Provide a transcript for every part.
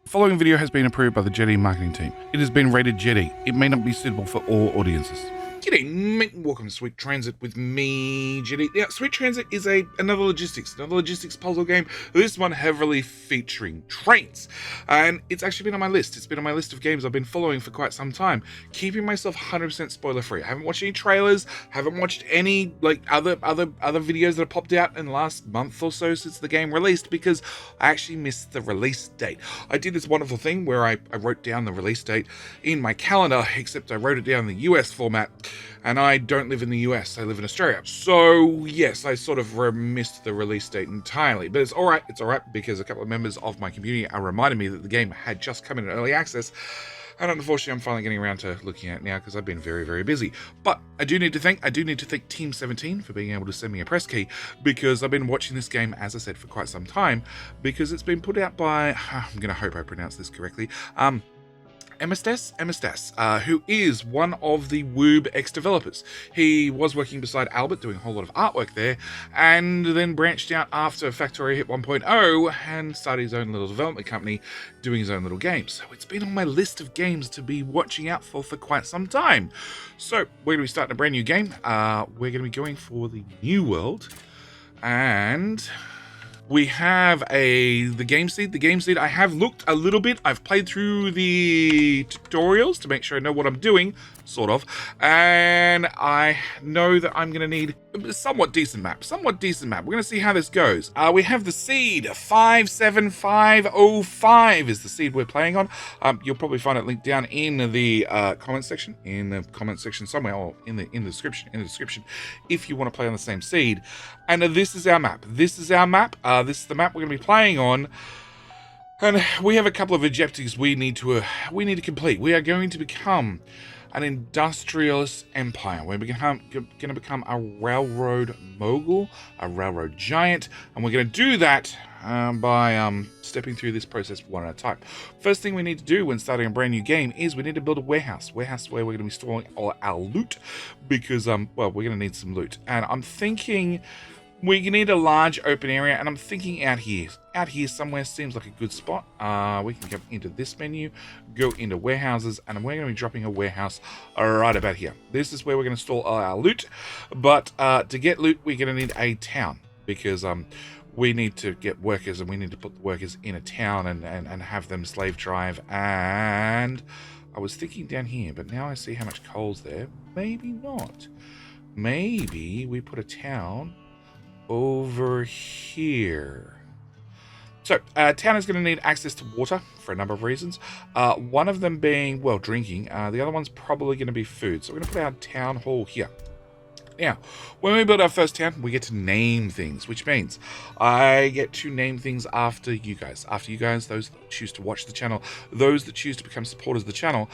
The following video has been approved by the Jetty marketing team. It has been rated Jetty. It may not be suitable for all audiences. G'day mate, welcome to Sweet Transit with me, Jetty. Now, Sweet Transit is another logistics puzzle game. This one heavily featuring trains. And it's actually been on my list. It's been on my list of games I've been following for quite some time, keeping myself 100% spoiler free. I haven't watched any trailers, haven't watched any other videos that have popped out in the last month or so since the game released, because I actually missed the release date. I did this wonderful thing where I wrote down the release date in my calendar, except I wrote it down in the US format. And I don't live in the US, I live in Australia. So yes, I sort of missed the release date entirely. But it's alright, because a couple of members of my community are reminding me that the game had just come in early access. And unfortunately, I'm finally getting around to looking at it now because I've been very, very busy. But I do need to thank Team 17 for being able to send me a press key, because I've been watching this game, as I said, for quite some time, because it's been put out by, I'm going to hope I pronounce this correctly, Emistas, who is one of the Woob ex-developers. He was working beside Albert doing a whole lot of artwork there, and then branched out after Factorio hit 1.0 and started his own little development company doing his own little games. So it's been on my list of games to be watching out for quite some time. So we're going to be starting a brand new game. We're going to be going for the New World, and we have the game seed. The game seed, I have looked a little bit. I've played through the tutorials to make sure I know what I'm doing, sort of. And I know that I'm going to need a somewhat decent map. We're going to see how this goes. We have the seed. 57505 is the seed we're playing on. You'll probably find it linked down in the comment section. Somewhere, or in the description. If you want to play on the same seed. And this is our map. This is the map we're going to be playing on. And we have a couple of objectives we need to complete. We are going to become an industrialist empire. We're going to become a railroad mogul, a railroad giant, and we're going to do that by stepping through this process one at a time. First thing we need to do when starting a brand new game is we need to build a warehouse where we're going to be storing all our loot, because well, we're going to need some loot. And I'm thinking we need a large open area, and I'm thinking out here somewhere seems like a good spot. We can come into this menu, go into warehouses, and we're going to be dropping a warehouse right about here. This is where we're going to store all our loot. But to get loot, we're going to need a town, because we need to get workers, and we need to put the workers in a town and have them slave drive. And I was thinking down here, but now I see how much coal's there. Maybe not. Maybe we put a town over here. So, town is going to need access to water for a number of reasons. One of them being, well, drinking. The other one's probably going to be food. So we're going to put our town hall here. Now, when we build our first town, we get to name things, which means I get to name things after you guys. Those that choose to watch the channel, those that choose to become supporters of the channel.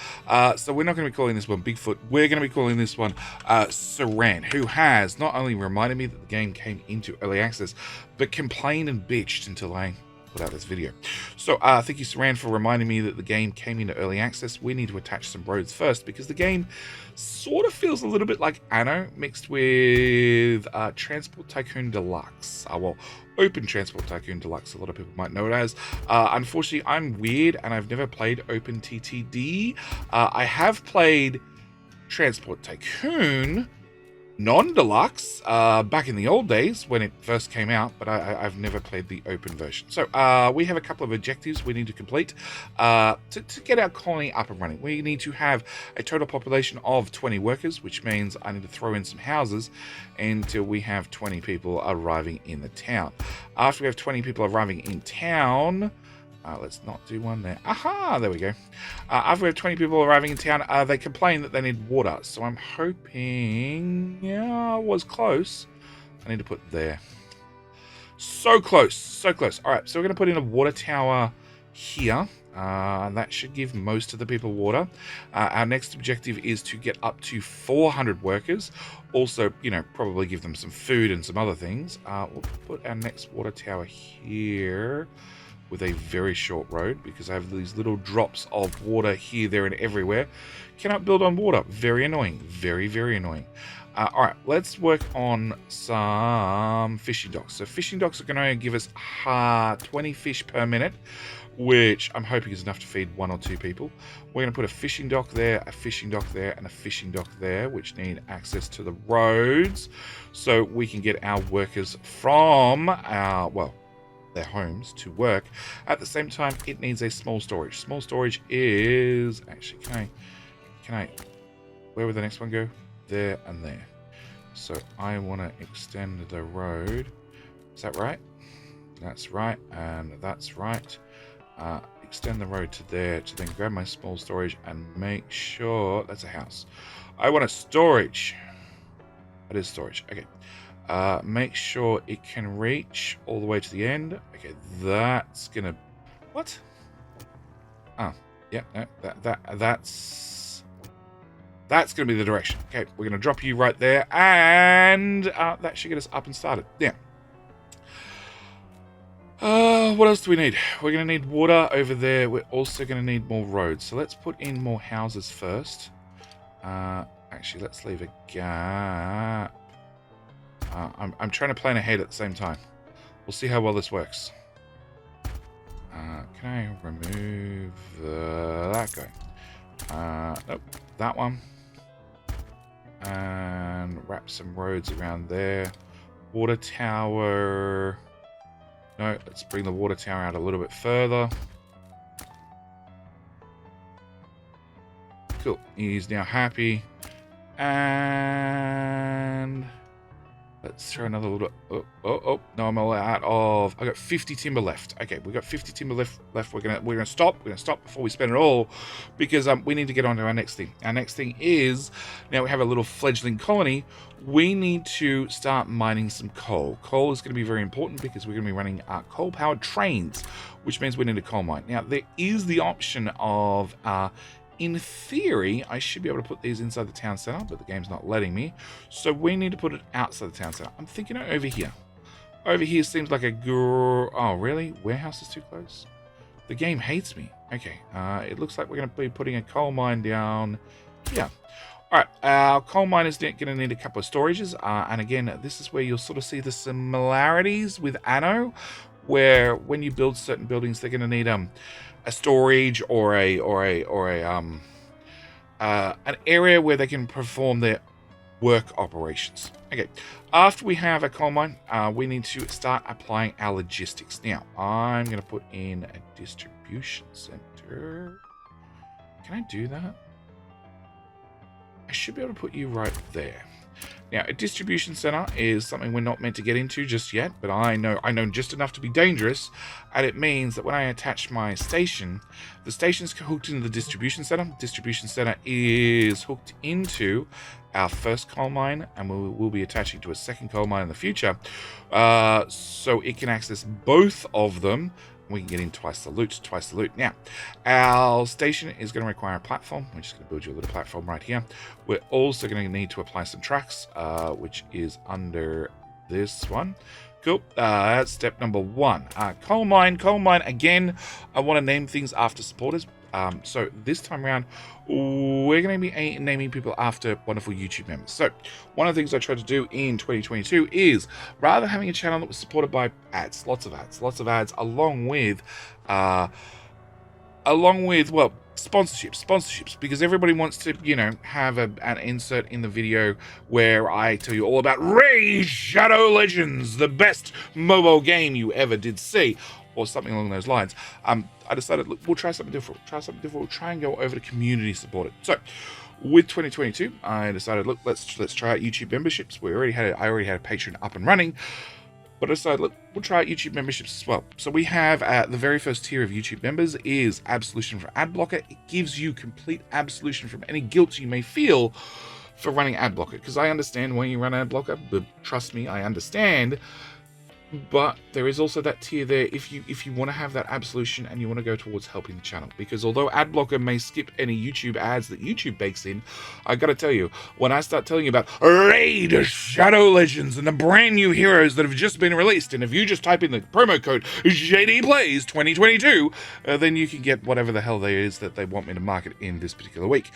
So we're not going to be calling this one Bigfoot. We're going to be calling this one Saran, who has not only reminded me that the game came into early access, but complained and bitched until I put out this video. So thank you, Saran, for reminding me that the game came into early access. We need to attach some roads first, because the game sort of feels a little bit like Anno mixed with Transport Tycoon Deluxe. Well, Open Transport Tycoon Deluxe, a lot of people might know it as. Unfortunately, I'm weird and I've never played Open TTD. I have played Transport Tycoon non-deluxe back in the old days when it first came out, but I've never played the open version. So we have a couple of objectives we need to complete to get our colony up and running. We need to have a total population of 20 workers, which means I need to throw in some houses until we have 20 people arriving in the town. After we have 20 people arriving in town, let's not do one there. Aha, there we go. After we have 20 people arriving in town, they complain that they need water. So I'm hoping, yeah, I was close. I need to put there. So close. All right, so we're going to put in a water tower here. That should give most of the people water. Our next objective is to get up to 400 workers. Also, probably give them some food and some other things. We'll put our next water tower here with a very short road, because I have these little drops of water here, there, and everywhere. Cannot build on water. Very annoying. Very, very annoying. All right, let's work on some fishing docks. So fishing docks are going to give us 20 fish per minute. which I'm hoping is enough to feed 1 or 2 people. We're going to put a fishing dock there, a fishing dock there, and a fishing dock there, which need access to the roads, so we can get our workers from our, well, their homes to work. At the same time, it needs a small storage. Small storage is, actually, can I, where would the next one go? There and there. So I want to extend the road. Is that right? That's right, and that's right. Extend the road to there to then grab my small storage and make sure that's a house. I want a storage. That is storage. Okay. Make sure it can reach all the way to the end. Okay, that's gonna. What? Oh, yeah, no, that's gonna be the direction. Okay, we're gonna drop you right there, and that should get us up and started. Yeah. What else do we need? We're going to need water over there. We're also going to need more roads. So let's put in more houses first. Actually, let's leave a gap. I'm trying to plan ahead at the same time. We'll see how well this works. Can I remove that guy? Nope, that one. And wrap some roads around there. Water tower. No, let's bring the water tower out a little bit further. Cool. He's now happy. And let's throw another little. Oh! No, I'm all out of. I got 50 timber left. Okay, we got 50 timber left. We're gonna stop. We're gonna stop before we spend it all, because we need to get on to our next thing. Our next thing is, now we have a little fledgling colony. We need to start mining some coal. Coal is going to be very important because we're going to be running coal-powered trains, which means we need a coal mine. Now, there is the option of, in theory, I should be able to put these inside the town center, but the game's not letting me. So we need to put it outside the town center. I'm thinking over here. Over here seems like a oh, really? Warehouse is too close? The game hates me. Okay, it looks like we're going to be putting a coal mine down here. Alright, our coal mine is going to need a couple of storages, and again, this is where you'll sort of see the similarities with Anno, where when you build certain buildings, they're going to need a storage or an area where they can perform their work operations. Okay, after we have a coal mine, we need to start applying our logistics. Now, I'm going to put in a distribution center. Can I do that? I should be able to put you right there. Now, a distribution center is something we're not meant to get into just yet, but I know just enough to be dangerous, and it means that when I attach my station, the station's hooked into the distribution center. Distribution center is hooked into our first coal mine, and we'll be attaching to a second coal mine in the future, so it can access both of them. We can get in twice the loot. Now, our station is going to require a platform. We're just going to build you a little platform right here. We're also going to need to apply some tracks, which is under this one. Cool. That's step number 1. Coal mine. Again, I want to name things after supporters. So this time around, we're going to be naming people after wonderful YouTube members. So one of the things I tried to do in 2022 is, rather than having a channel that was supported by ads, lots of ads, along with well, sponsorships, because everybody wants to, have an insert in the video where I tell you all about Raid Shadow Legends, the best mobile game you ever did see, or something along those lines. I decided, look, we'll try something different. We'll try and go over to community supported. So, with 2022, I decided, look, let's try out YouTube memberships. I already had a Patreon up and running, but I decided, look, we'll try out YouTube memberships as well. So we have the very first tier of YouTube members is Absolution for Adblocker. It gives you complete absolution from any guilt you may feel for running Adblocker, because I understand when you run Adblocker, but trust me, I understand. But there is also that tier there if you want to have that absolution and you want to go towards helping the channel. Because although Adblocker may skip any YouTube ads that YouTube bakes in, I gotta tell you, when I start telling you about Raid Shadow Legends and the brand new heroes that have just been released, and if you just type in the promo code JDPlays 2022, then you can get whatever the hell there is that they want me to market in this particular week.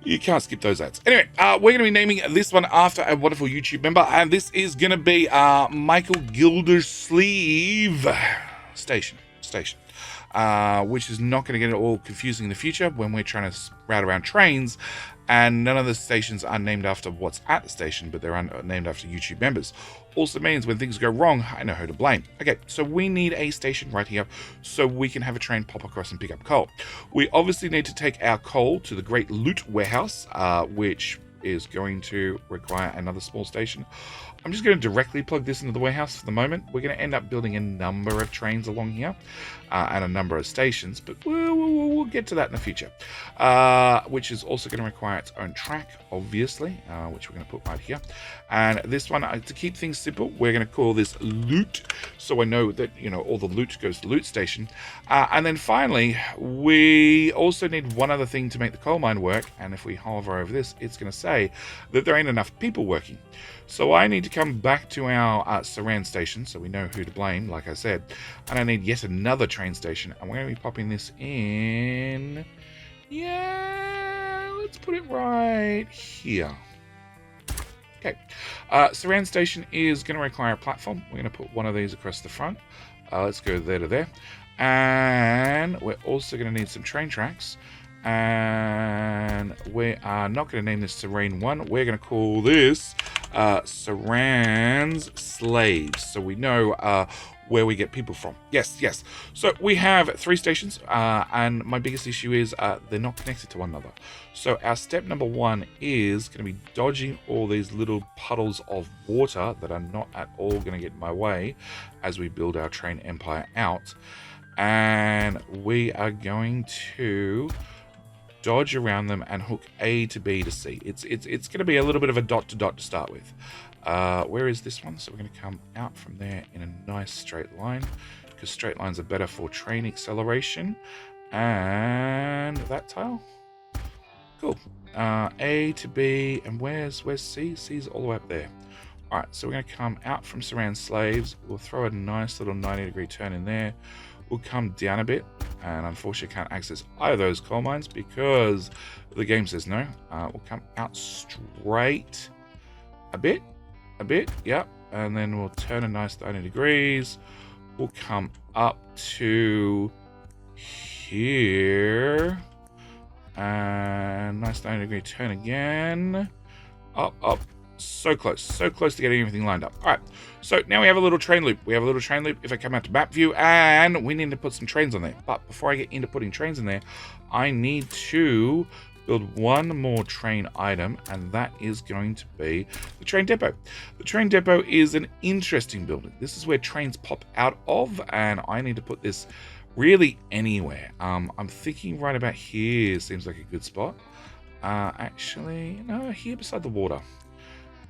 You can't skip those ads. Anyway, we're going to be naming this one after a wonderful YouTube member, and this is going to be Michael Gildersleeve Station. which is not going to get it all confusing in the future when we're trying to route around trains. And none of the stations are named after what's at the station, but they're named after YouTube members. Also means when things go wrong, I know who to blame. Okay, so we need a station right here so we can have a train pop across and pick up coal. We obviously need to take our coal to the Great Loot Warehouse, which is going to require another small station. I'm just going to directly plug this into the warehouse for the moment. We're going to end up building a number of trains along here and a number of stations, but we'll get to that in the future, which is also going to require its own track, obviously, which we're going to put right here. And this one, to keep things simple, we're going to call this loot, so I know that, you know, all the loot goes to the loot station. And then finally, we also need one other thing to make the coal mine work, and if we hover over this, it's going to say that there ain't enough people working. So I need to come back to our Saran station, so we know who to blame, like I said. And I need yet another train station, and we're going to be popping this in. Yeah, let's put it right here. Okay, Saran station is going to require a platform. We're going to put one of these across the front. Let's go there to there. And we're also going to need some train tracks. And we are not going to name this Saran 1. We're going to call this Saran's Slaves, so we know where we get people from. Yes. So we have 3 stations, and my biggest issue is they're not connected to one another. So our step number 1 is going to be dodging all these little puddles of water that are not at all going to get in my way as we build our train empire out. And we are going to dodge around them and hook A to B to C. It's going to be a little bit of a dot to dot to start with. Where is this one? So we're going to come out from there in a nice straight line, because straight lines are better for train acceleration. And that tile. Cool. A to B, and where's C? C's all the way up there. Alright, so we're going to come out from Saran Slaves. We'll throw a nice little 90-degree turn in there. We'll come down a bit, and unfortunately can't access either of those coal mines because the game says no. We'll come out straight a bit, yep, and then we'll turn a nice 90 degrees. We'll come up to here, and nice 90-degree turn again. Up. So close to getting everything lined up. All right, so now we have a little train loop. If I come out to map view, and we need to put some trains on there. But before I get into putting trains in there, I need to build one more train item, and that is going to be the train depot. The train depot is an interesting building. This is where trains pop out of, and I need to put this really anywhere. I'm thinking right about here seems like a good spot. Actually, no, here beside the water.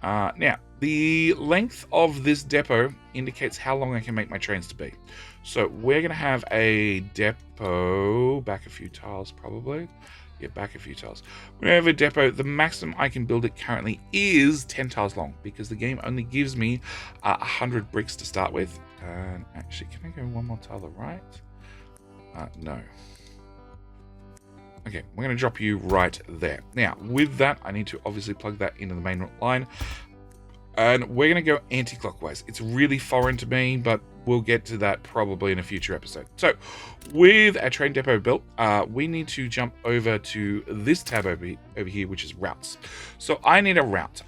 Now, the length of this depot indicates how long I can make my trains to be. So we're going to have a depot, back a few tiles probably. Yeah, back a few tiles. We're going to have a depot. The maximum I can build it currently is 10 tiles long, because the game only gives me 100 bricks to start with. And actually, can I go one more tile to the right? No. Okay, we're going to drop you right there. Now, with that, I need to obviously plug that into the main line. And we're going to go anti-clockwise. It's really foreign to me, but we'll get to that probably in a future episode. So, with our train depot built, we need to jump over to this tab over here, which is routes. So, I need a route.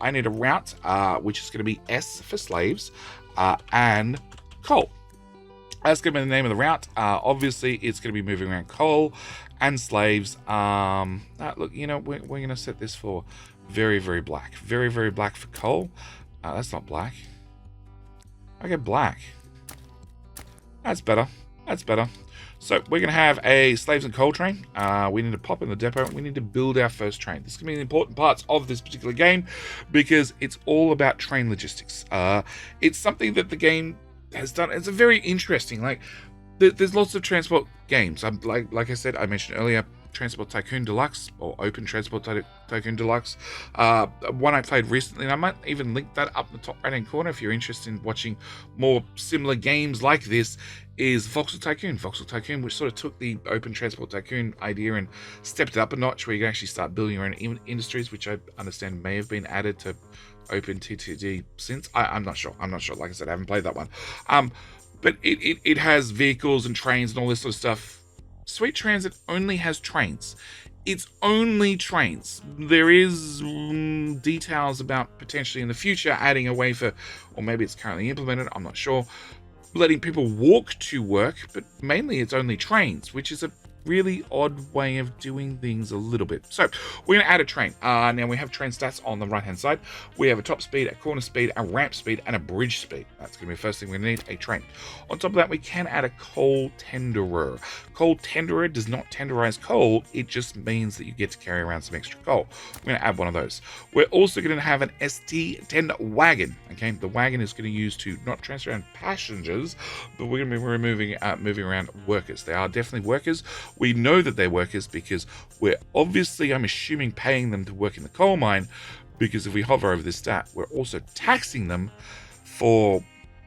Which is going to be S for slaves and coal. That's going to be the name of the route. Obviously, it's going to be moving around coal and slaves. Look, you know, we're going to set this for very, very black. Very, very black for coal. That's not black. Okay, black. That's better. So we're going to have a slaves and coal train. We need to pop in the depot. We need to build our first train. This is going to be the important parts of this particular game, because it's all about train logistics. It's something that the game has done. It's a very interesting, like, there's lots of transport games. Like I said, I mentioned earlier, Transport Tycoon Deluxe, or Open Transport Tycoon Deluxe. One I played recently, and I might even link that up in the top right hand corner if you're interested in watching more similar games like this, is Voxel Tycoon, which sort of took the Open Transport Tycoon idea and stepped it up a notch, where you can actually start building your own industries, which I understand may have been added to Open TTD since. I'm not sure. Like I said, I haven't played that one. But it has vehicles and trains and all this sort of stuff Sweet Transit only has trains. It's only trains. There is details about potentially in the future adding a way for, or maybe it's currently implemented, I'm not sure, letting people walk to work, but mainly it's only trains, which is a really odd way of doing things a little bit. So we're going to add a train. Now we have train stats on the right hand side. We have a top speed, a corner speed, a ramp speed, and a bridge speed. That's going to be the first thing we're going to need, a train. On top of that, we can add a coal tenderer. Coal tenderer does not tenderize coal. It just means that you get to carry around some extra coal. We're going to add one of those. We're also going to have an ST10 wagon. Okay, the wagon is going to use to not transfer around passengers, but we're going to be moving around workers. They are definitely workers. We know that they're workers because we're obviously, I'm assuming, paying them to work in the coal mine, because if we hover over this stat, we're also taxing them for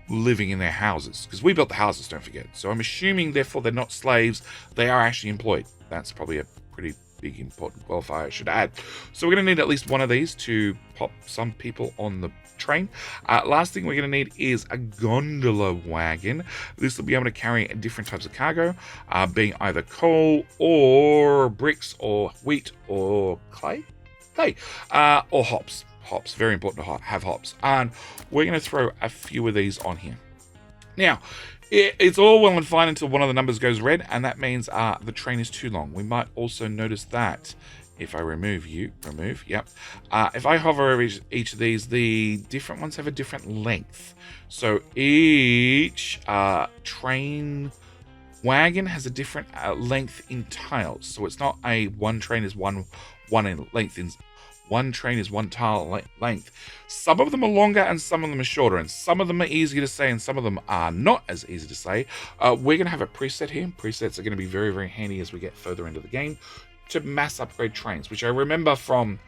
living in their houses, because we built the houses, don't forget. So I'm assuming, therefore, they're not slaves. They are actually employed. That's probably a pretty big important qualifier I should add. So we're going to need at least one of these to pop some people on the train. Last thing we're going to need is a gondola wagon. This will be able to carry different types of cargo, being either coal or bricks or wheat or clay, or hops. Hops, very important to have hops. And we're going to throw a few of these on here. Now, it's all well and fine until one of the numbers goes red, and that means the train is too long. We might also notice that if I remove, yep. If I hover over each of these, the different ones have a different length. So each train wagon has a different length in tiles. So it's not a one train is one in length. One train is one tile length. Some of them are longer and some of them are shorter, and some of them are easier to say and some of them are not as easy to say. We're going to have a preset here. Presets are going to be very, very handy as we get further into the game to mass upgrade trains, which I remember from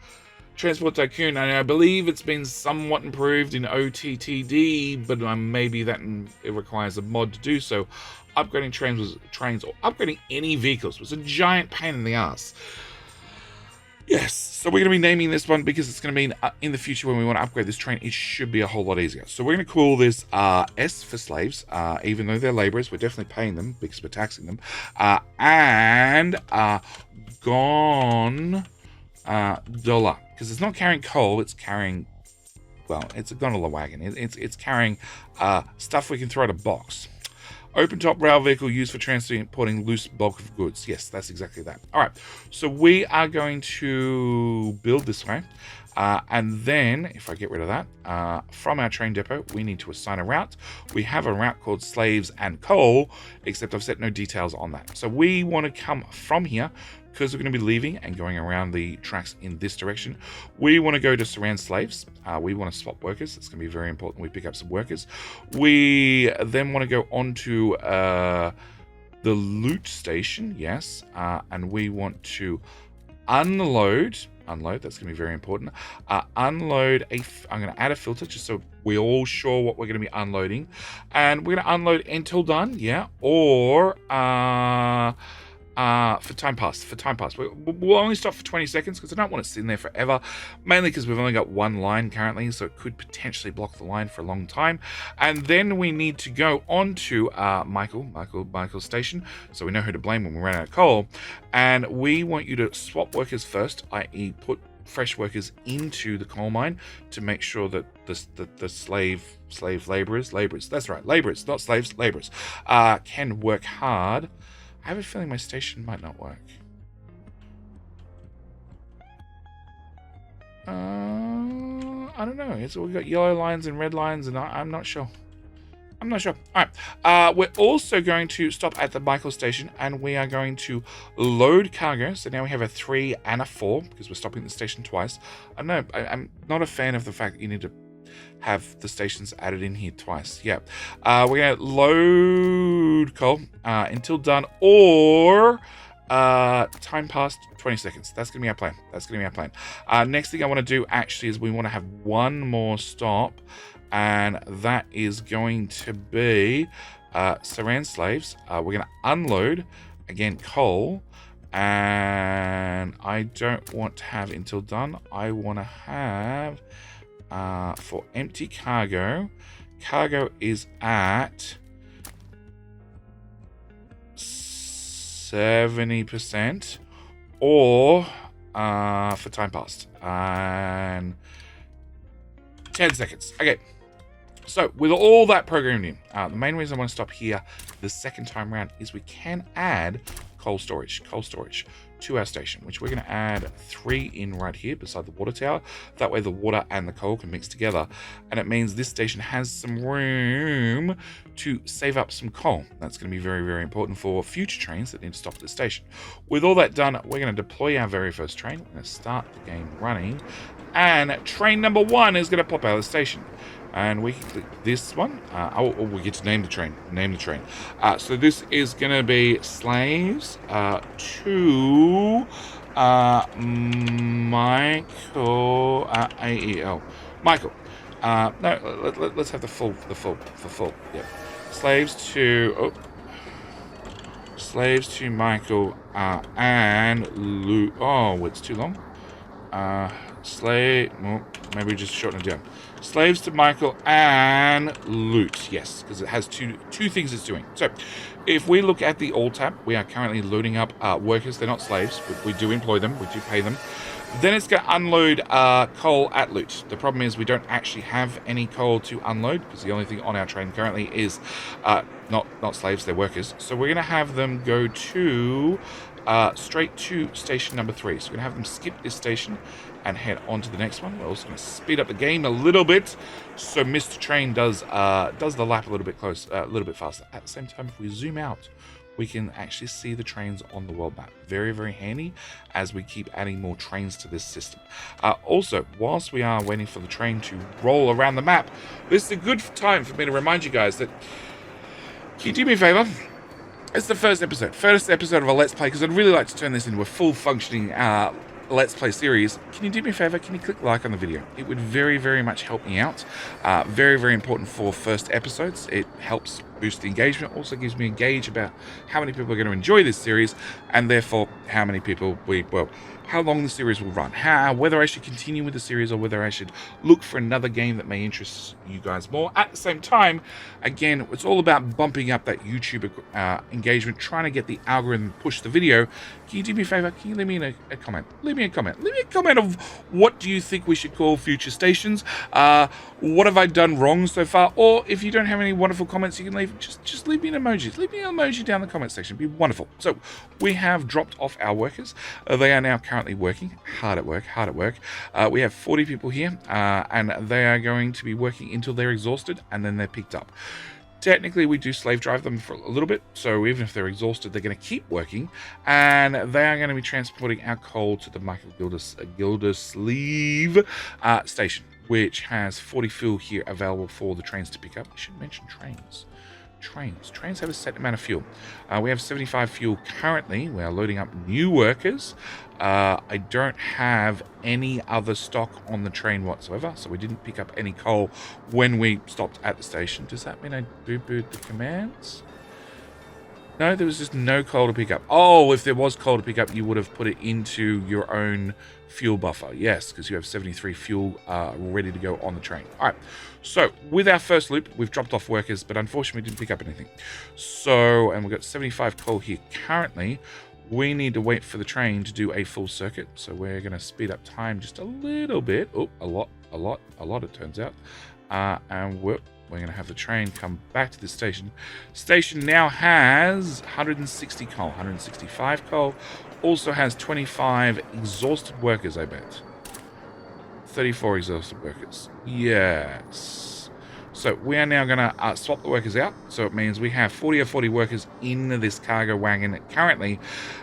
Transport Tycoon, and I believe it's been somewhat improved in OTTD, but maybe that it requires a mod to do so. Upgrading trains or upgrading any vehicles was a giant pain in the ass. Yes, so we're going to be naming this one because it's going to mean in the future when we want to upgrade this train, it should be a whole lot easier. So we're going to call this S for slaves, even though they're laborers, we're definitely paying them because we're taxing them. And gondola, because it's not carrying coal, it's carrying, well, it's a gondola wagon. It's carrying stuff we can throw at a box. Open top rail vehicle used for transporting loose bulk of goods. Yes, that's exactly that. All right, so we are going to build this way. And then, if I get rid of that, from our train depot, we need to assign a route. We have a route called slaves and coal, except I've set no details on that. So we want to come from here, because we're going to be leaving and going around the tracks in this direction. We want to go to surround slaves. We want to swap workers. It's going to be very important we pick up some workers. We then want to go on to the loot station, yes, and we want to unload, that's going to be very important. Unload I'm going to add a filter just so we're all sure what we're going to be unloading, and we're going to unload until done, yeah, or for time pass. We'll only stop for 20 seconds because I don't want it sitting there forever, mainly because we've only got one line currently, so it could potentially block the line for a long time. And then we need to go on to Michael's station, so we know who to blame when we run out of coal. And we want you to swap workers first, i.e. put fresh workers into the coal mine to make sure that the slave laborers, that's right, laborers, not slaves, laborers, can work hard. I have a feeling my station might not work. I don't know. We've got yellow lines and red lines, and I'm not sure. All right. We're also going to stop at the Michael station, and we are going to load cargo. So now we have a 3 and a 4 because we're stopping the station twice. I know I'm not a fan of the fact that you need to have the stations added in here twice. Yeah. We're going to load coal until done, or time past 20 seconds. That's going to be our plan. Next thing I want to do actually is we want to have one more stop, and that is going to be surround slaves. We're going to unload, again, coal, and I don't want to have until done. I want to have for empty cargo is at 70%, or for time passed. And 10 seconds. Okay. So with all that programmed in, the main reason I want to stop here the second time around is we can add coal storage to our station, which we're going to add 3 in right here beside the water tower. That way the water and the coal can mix together, and it means this station has some room to save up some coal. That's going to be very, very important for future trains that need to stop at the station. With all that done, we're going to deploy our very first train. We're going to start the game running, and train number 1 is going to pop out of the station. And we can click this one. We get to name the train. So this is going to be slaves to Michael AEL. Michael. No, let's have the full. Yep. Slaves to Michael and Luke. Oh, it's too long. Well, maybe just shorten it down. Slaves to Michael and loot. Yes, because it has two things it's doing. So if we look at the all tab, we are currently loading up workers. They're not slaves. We do employ them. We do pay them. Then it's going to unload coal at loot. The problem is we don't actually have any coal to unload, because the only thing on our train currently is not slaves, they're workers. So we're going to have them go to straight to station number 3. So we're going to have them skip this station and head on to the next one. We're also going to speed up the game a little bit, so Mr. Train does the lap a little bit faster. At the same time, if we zoom out, we can actually see the trains on the world map. Very, very handy as we keep adding more trains to this system. Also, whilst we are waiting for the train to roll around the map, this is a good time for me to remind you guys that, can you do me a favor? It's the first episode of a Let's Play, because I'd really like to turn this into a full functioning Let's Play series. Can you do me a favor? Can you click like on the video? It would very, very much help me out. Very, very important for first episodes. It helps boost the engagement. Also gives me a gauge about how many people are going to enjoy this series, and therefore how many people how long the series will run, whether I should continue with the series or whether I should look for another game that may interest you guys more. At the same time, again, it's all about bumping up that YouTube engagement, trying to get the algorithm push the video. Can you do me a favor? Can you leave me a comment? Leave me a comment of what do you think we should call future stations? What have I done wrong so far? Or if you don't have any wonderful comments, you can leave, just leave me an emoji. Leave me an emoji down in the comment section. It'd be wonderful. So we have dropped off our workers. They are now currently working, hard at work. We have 40 people here, and they are going to be working until they're exhausted, and then they're picked up. Technically, we do slave drive them for a little bit, so even if they're exhausted, they're going to keep working, and they are going to be transporting our coal to the Michael Gildersleeve station, which has 40 fuel here available for the trains to pick up. I should mention trains. Trains have a set amount of fuel. We have 75 fuel currently. We are loading up new workers. I don't have any other stock on the train whatsoever, so we didn't pick up any coal when we stopped at the station. Does that mean I boo-booed the commands? No, there was just no coal to pick up. Oh, if there was coal to pick up, you would have put it into your own fuel buffer. Yes, because you have 73 fuel ready to go on the train. All right, so with our first loop, we've dropped off workers, but unfortunately we didn't pick up anything. So, and we've got 75 coal here currently. We need to wait for the train to do a full circuit. So we're going to speed up time just a little bit. Oh, a lot it turns out. And we're going to have the train come back to the station. Station now has 160 coal, 165 coal. Also has 25 exhausted workers, I bet. 34 exhausted workers. Yes. So we are now going to swap the workers out. So it means we have 40 or 40 workers in this cargo wagon currently.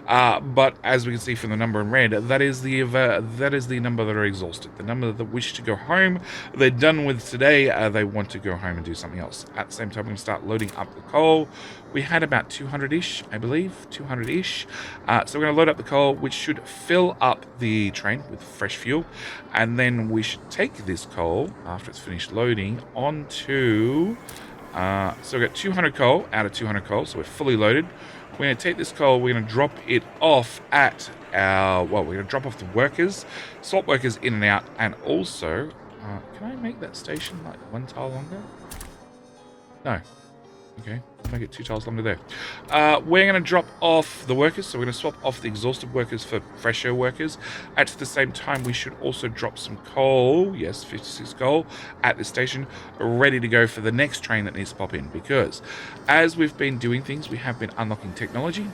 But as we can see from the number in red, that is the number that are exhausted. The number that wish to go home. They're done with today. They want to go home and do something else. At the same time, we're going to start loading up the coal. We had about 200-ish, I believe. 200-ish. So we're going to load up the coal, which should fill up the train with fresh fuel. And then we should take this coal, after it's finished loading, onto... so we've got 200 coal out of 200 coal, so we're fully loaded. We're going to take this coal, we're going to drop it off at our... Well, we're going to drop off the workers, swap workers in and out, and also... can I make that station like one tile longer? No. Okay, make it 2 tiles longer there. We're going to drop off the workers, so we're going to swap off the exhausted workers for fresher workers. At the same time, we should also drop some coal, yes, 56 coal, at this station, ready to go for the next train that needs to pop in, because as we've been doing things, we have been unlocking technology.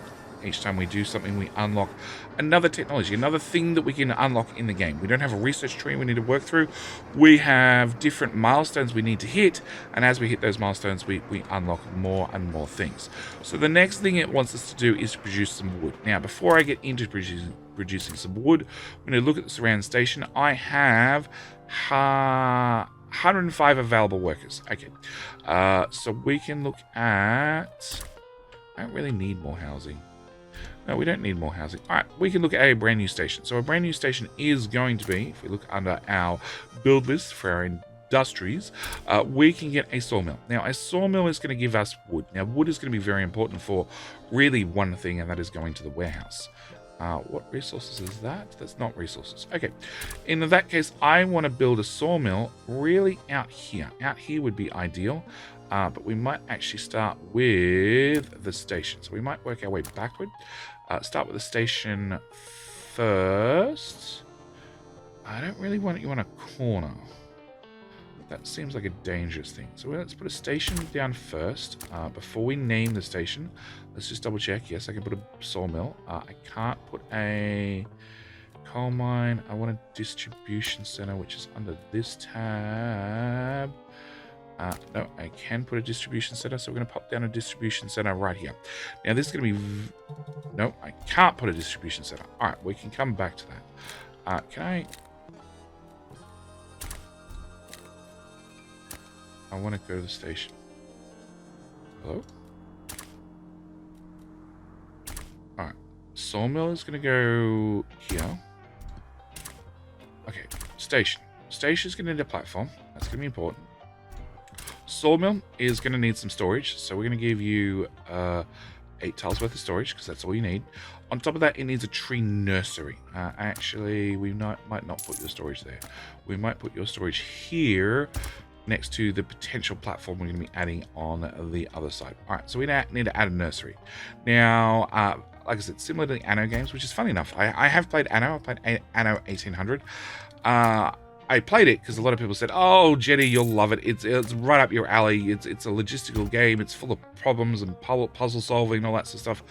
Each time we do something, we unlock another technology, another thing that we can unlock in the game. We don't have a research tree we need to work through. We have different milestones we need to hit, and as we hit those milestones, we unlock more and more things. So the next thing it wants us to do is to produce some wood. Now, before I get into producing some wood, I'm going to look at the surround station. I have 105 available workers. Okay, so we can look at... I don't really need more housing. No, we don't need more housing. All right, we can look at a brand new station. So a brand new station is going to be, if we look under our build list for our industries, we can get a sawmill. Now, a sawmill is going to give us wood. Now, wood is going to be very important for really one thing, and that is going to the warehouse. What resources is that? That's not resources. Okay, in that case, I want to build a sawmill really out here. Out here would be ideal. But we might actually start with the station. So we might work our way backward. Start with the station first. I don't really want you on a corner. That seems like a dangerous thing. So let's put a station down first. Before we name the station, let's just double check. Yes, I can put a sawmill. I can't put a coal mine. I want a distribution center, which is under this tab. No, I can put a distribution center, so we're going to pop down a distribution center right here. Now, this is going to be... No, I can't put a distribution center. All right, we can come back to that. Can I... I want to go to the station. Hello? All right, sawmill is going to go here. Okay, station. Station is going to need a platform. That's going to be important. Sawmill is going to need some storage, so we're going to give you 8 tiles worth of storage, because that's all you need. On top of that, it needs a tree nursery. Actually, we might not put your storage there. We might put your storage here, next to the potential platform we're going to be adding on the other side. All right, so we need to add a nursery. Now, like I said, similar to the Anno games, which is funny enough. I have played Anno. I played Anno 1800. I played it because a lot of people said, "Oh, Jetty, you'll love it. It's right up your alley. It's a logistical game. It's full of problems and puzzle solving and all that sort of stuff."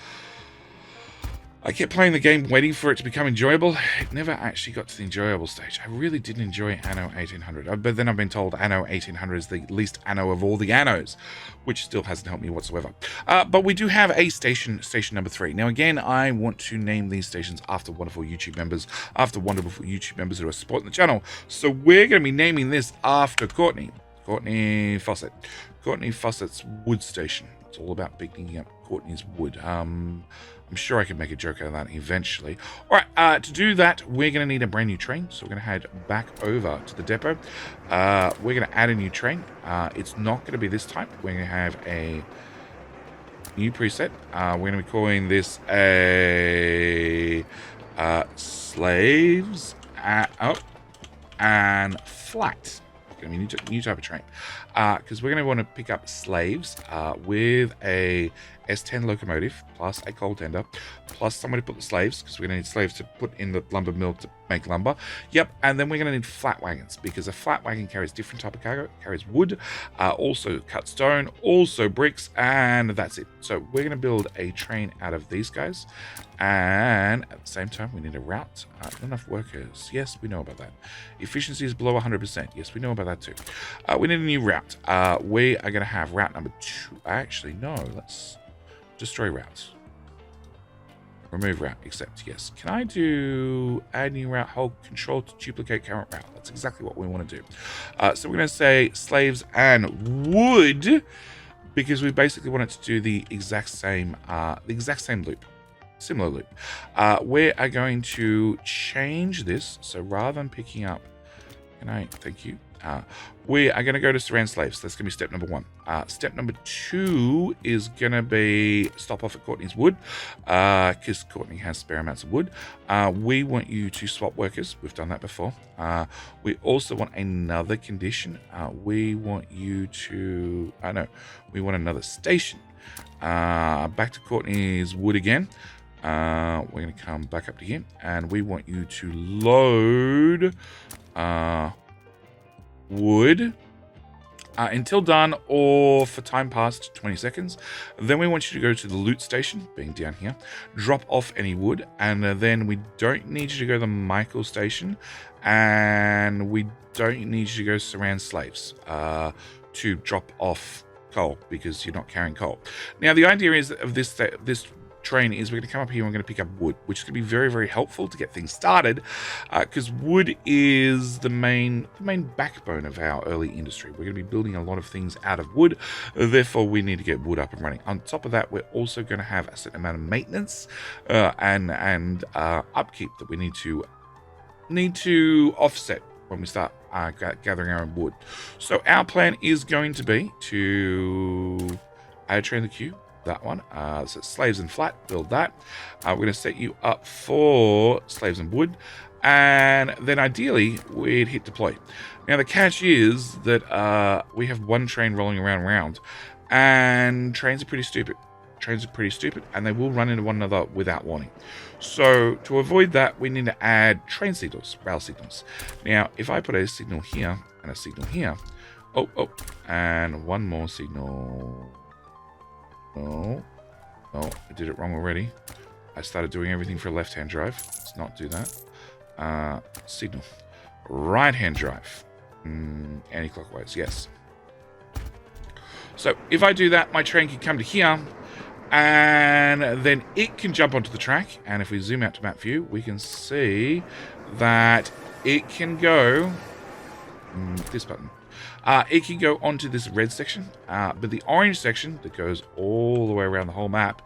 I kept playing the game waiting for it to become enjoyable. It never actually got to the enjoyable stage. I really didn't enjoy Anno 1800. But then I've been told Anno 1800 is the least Anno of all the Annos, which still hasn't helped me whatsoever. But we do have a station number 3. Now, again, I want to name these stations after wonderful YouTube members who are supporting the channel. So we're going to be naming this after Courtney Fawcett. Courtney Fawcett's wood station. It's all about picking up Courtney's wood. I'm sure I can make a joke out of that eventually. All right, to do that, we're going to need a brand new train. So we're going to head back over to the depot. We're going to add a new train. It's not going to be this type. We're going to have a new preset. We're going to be calling this a slaves and flat. Going to be a new type of train, because we're going to want to pick up slaves with a S10 locomotive plus a coal tender plus somewhere to put the slaves, because we're going to need slaves to put in the lumber mill to make lumber. Yep, and then we're going to need flat wagons, because a flat wagon carries different type of cargo. It carries wood, also cut stone, also bricks, and that's it. So we're going to build a train out of these guys, and at the same time we need a route. Not enough workers. Yes, we know about that. Efficiency is below 100%. Yes, we know about that too. We need a new route. We are going to have route number 2. Actually, no, let's destroy routes. Remove route, accept, yes. Can I do add new route, hold control to duplicate current route? That's exactly what we want to do. So we're going to say slaves and wood, because we basically want it to do the exact same loop. Similar loop. We are going to change this. So rather than picking up, thank you. We are going to go to surround slaves. That's going to be step number 1. Step number 2 is going to be stop off at Courtney's wood, because Courtney has spare amounts of wood. We want you to swap workers. We've done that before. We also want another condition. We want you to... no, we want another station. Back to Courtney's wood again. We're going to come back up to here, and we want you to load wood until done, or for time past 20 seconds. Then we want you to go to the loot station, being down here, drop off any wood, and then we don't need you to go to the Michael station, and we don't need you to go surround slaves to drop off coal, because you're not carrying coal. Now, the idea is of this train is we're going to come up here and we're going to pick up wood, which is going to be very, very helpful to get things started, because wood is the main backbone of our early industry. We're going to be building a lot of things out of wood, therefore we need to get wood up and running. On top of that, we're also going to have a certain amount of maintenance and upkeep that we need to offset when we start gathering our own wood. So our plan is going to be to add a train to the queue. That one. So slaves and flat, build that. We're going to set you up for slaves and wood, and then ideally we'd hit deploy. Now the catch is that we have one train rolling around, and trains are pretty stupid. And they will run into one another without warning. So to avoid that, we need to add train signals, rail signals. Now if I put a signal here and a signal here, and one more signal. No, I did it wrong already. I started doing everything for a left-hand drive. Let's not do that. Signal. Right-hand drive. Anti-clockwise, yes. So if I do that, my train can come to here, and then it can jump onto the track. And if we zoom out to map view, we can see that it can go... this button. It can go onto this red section, but the orange section that goes all the way around the whole map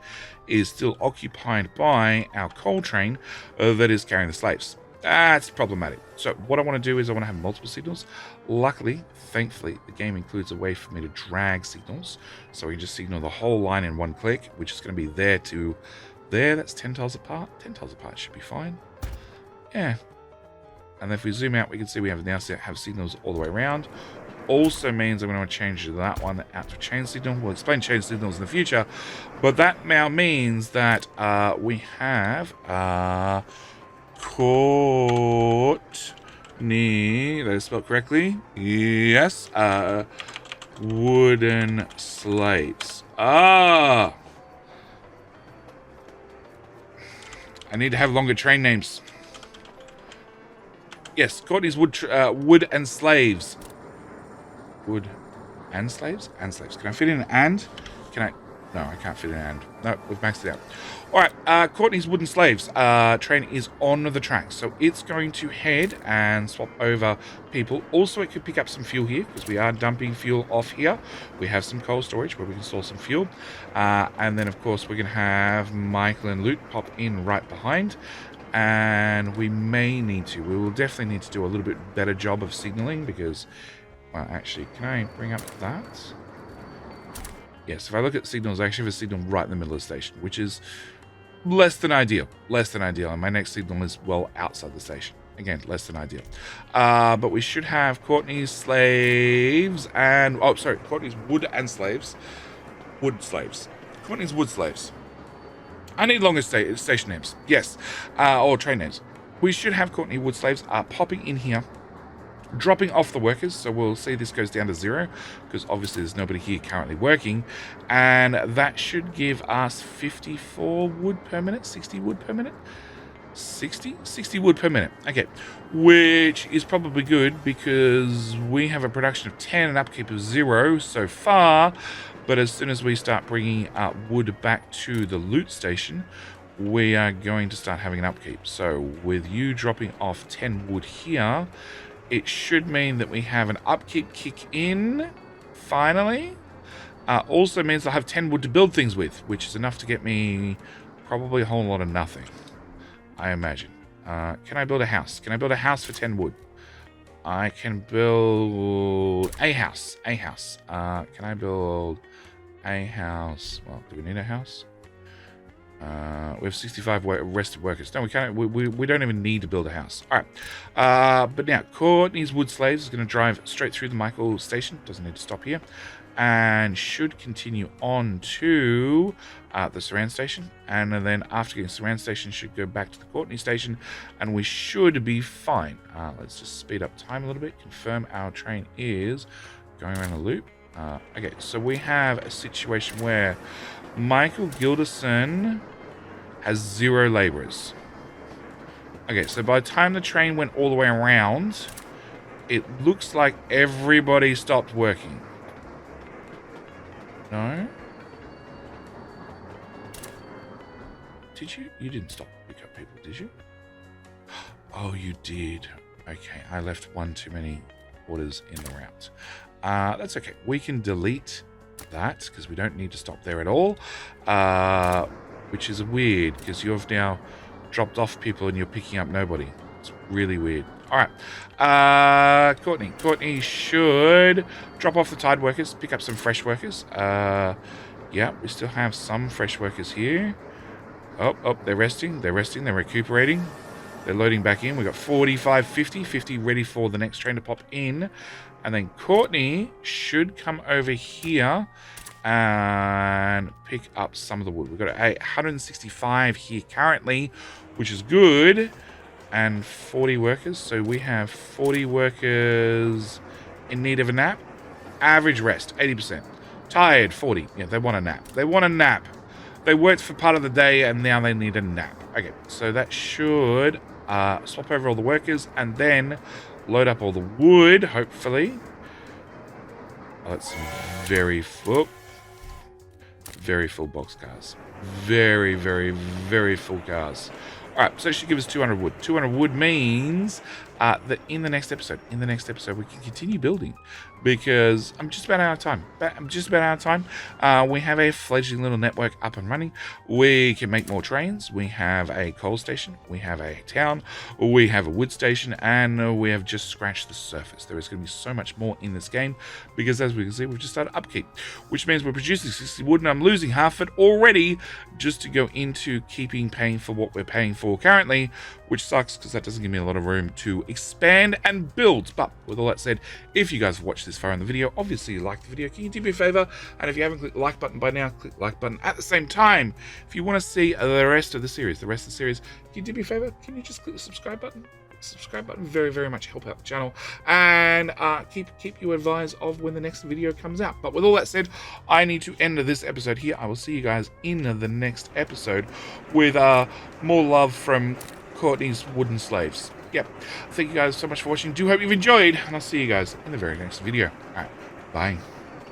is still occupied by our coal train that is carrying the slaves. That's problematic. So what I want to do is I want to have multiple signals. Luckily, thankfully, the game includes a way for me to drag signals, so we can just signal the whole line in one click, which is going to be there to there. That's 10 tiles apart. 10 tiles apart should be fine. Yeah. And if we zoom out, we can see we have now have signals all the way around. Also means I'm going to change that one out to chain signal. We'll explain chain signals in the future, but that now means that we have Courtney, that is spelled correctly, yes, wooden slaves. I need to have longer train names. Yes, Courtney's wood and slaves. Wood and slaves? And slaves. Can I fit in an and? Can I? No, I can't fit in an and. No, we've maxed it out. Alright, Courtney's wooden slaves. Train is on the track. So it's going to head and swap over people. Also, it could pick up some fuel here, because we are dumping fuel off here. We have some coal storage where we can store some fuel. And then, of course, we're going to have Michael and Luke pop in right behind. And we will definitely need to do a little bit better job of signaling, because... Well, actually, can I bring up that? Yes, if I look at signals, I actually have a signal right in the middle of the station, which is less than ideal. And my next signal is well outside the station. Again, less than ideal. But we should have Courtney's slaves and... Oh, sorry, Courtney's wood and slaves. Wood slaves. Courtney's wood slaves. I need longer station names. Yes. Or train names. We should have Courtney wood slaves popping in here, dropping off the workers. So we'll see this goes down to 0, because obviously there's nobody here currently working, and that should give us 54 wood per minute, 60 wood per minute, 60 wood per minute. Okay, which is probably good, because we have a production of 10 and upkeep of 0 so far. But as soon as we start bringing wood back to the loot station, we are going to start having an upkeep. So with you dropping off 10 wood here, it should mean that we have an upkeep kick in, finally. Also means I'll have 10 wood to build things with, which is enough to get me probably a whole lot of nothing, I imagine. Can I build a house? Can I build a house for 10 wood? I can build a house. Can I build a house? Well, do we need a house? We have 65 rested workers. No, we can't. We don't even need to build a house. All right. But now, Courtney's wood slaves is going to drive straight through the Michael station. Doesn't need to stop here. And should continue on to the Surround station. And then after getting Surround station, should go back to the Courtney station. And we should be fine. Let's just speed up time a little bit. Confirm our train is going around a loop. Okay, so we have a situation where Michael Gilderson has 0 laborers. Okay, so by the time the train went all the way around, it looks like everybody stopped working. No? Did you? You didn't stop to pick up people, did you? Oh, you did. Okay, I left one too many orders in the route. That's okay. We can delete that because we don't need to stop there at all. Which is weird because you've now dropped off people and you're picking up nobody. It's really weird. All right. Courtney should drop off the tired workers, pick up some fresh workers. Yeah, we still have some fresh workers here. Oh, they're resting. They're recuperating. They're loading back in. We've got 45, 50 ready for the next train to pop in. And then Courtney should come over here and pick up some of the wood. We've got 165 here currently, which is good. And 40 workers. So we have 40 workers in need of a nap. Average rest, 80%. Tired, 40. Yeah, they want a nap. They worked for part of the day and now they need a nap. Okay, so that should swap over all the workers and then load up all the wood, hopefully. Oh, that's some very full boxcars. Very full cars. All right, so it should give us 200 wood. 200 wood means that in the next episode, we can continue building because I'm just about out of time. We have a fledgling little network up and running. We can make more trains. We have a coal station. We have a town. We have a wood station, and we have just scratched the surface. There is going to be so much more in this game because, as we can see, we've just started upkeep, which means we're producing 60 wood, and I'm losing half of it already just to go into paying for what we're paying for currently, which sucks because that doesn't give me a lot of room to expand and build. But with all that said, if you guys have watched this far in the video, obviously you like the video, can you do me a favor? And if you haven't clicked the like button by now, click the like button at the same time. If you want to see the rest of the series, can you do me a favor? Can you just click the subscribe button? Very much help out the channel and keep you advised of when the next video comes out. But with all that said, I need to end this episode here. I will see you guys in the next episode with more love from Courtney's wooden slaves. Yep. Thank you guys so much for watching. Do hope you've enjoyed, and I'll see you guys in the very next video. All right, bye.